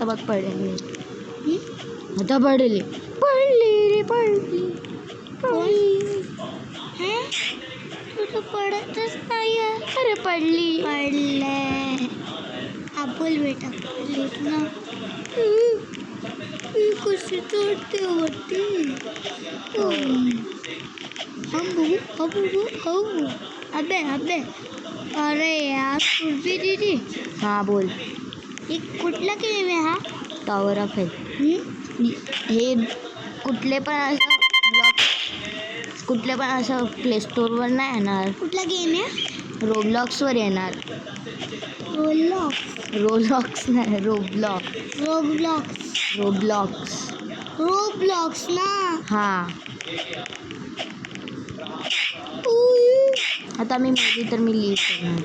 बघ पडली. आता पडली रे पडली. कुठं पडतच नाही. अरे पडली. पडले. बोल बेटा पडलीस ना. कशी चढते वरती. अबे अरे यार सुरभी दीदी. हाँ बोल. कुठला गेम आहे हा? Tower of health. हे कुठले पण असं प्ले स्टोअरवर नाही येणार. कुठला गेम आहे? रोब्लॉक्सवर येणार. रोब्लॉक्स नाही रोब्लॉक्स ना. हां. आता मी लीव करणार.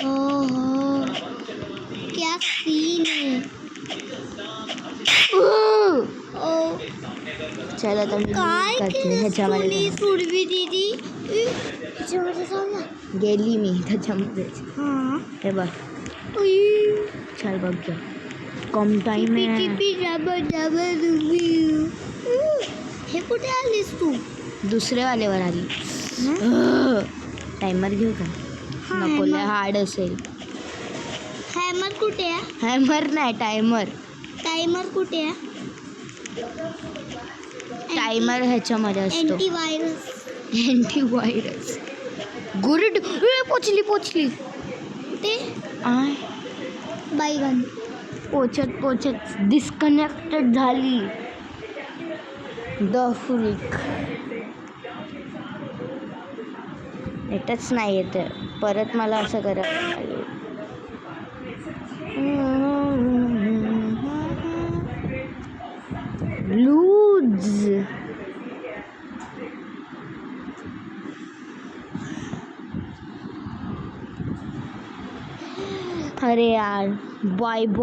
ओहो क्या सीन है. चल आता मी काय करते ह्याच्यामध्ये. सुरभी दीदी ह्याच्यामध्ये जाऊया. गेली मी त्याच्यामध्ये. हे बघ. चल बघ जा. कम टाइम आहे. हे कुठे आलीस तू? दुसरे वालेवर आली. टायमर घेऊ का? नको लय हार्ड असेल. हॅमर कुठे आहे? हॅमर नाही टायमर. टायमर कुठे आहे? टायमर ह्याच्यामध्ये असतो. अँटीव्हायरस. गुड. पोचली ते आय बायगन. पोचत डिस्कनेक्टेड झाली. The freak. येतच नाही येत. परत मला असं करावं लागेल. लूज. अरे यार बाय.